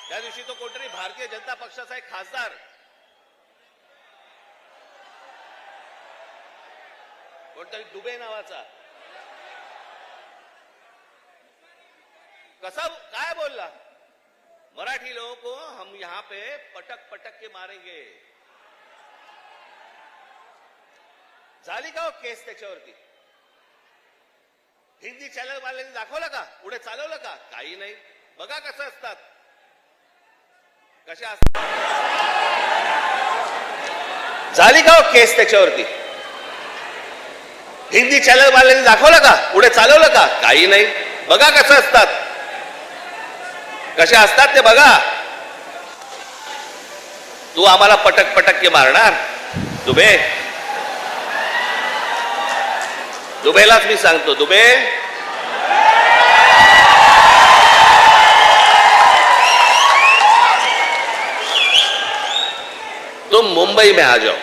त्या दिवशी तो कोणतरी भारतीय जनता पक्षाचा एक खासदार कोणतरी दुबे नावाचा कसा काय बोलला, मराठी लोगों को हम यहां पे पटक पटक के मारेंगे. झाली का हो केस त्याच्यावरती? हिंदी चॅनल वाल्यांनी दाखवलं का? पुढे चालवलं का? काही नाही. बघा कसं असतात, कशा असतात. झाली का हो केस त्याच्यावरती? हिंदी चॅनल वाल्यांनी दाखवलं का? पुढे चालवलं का? काही नाही. बघा कसं असतात, कशा असतात ते बघा. तू आम्हाला पटक पटक के मारणार दुबे? दुबेलाच मी सांगतो, दुबे तुम मुंबई में आ जाओ.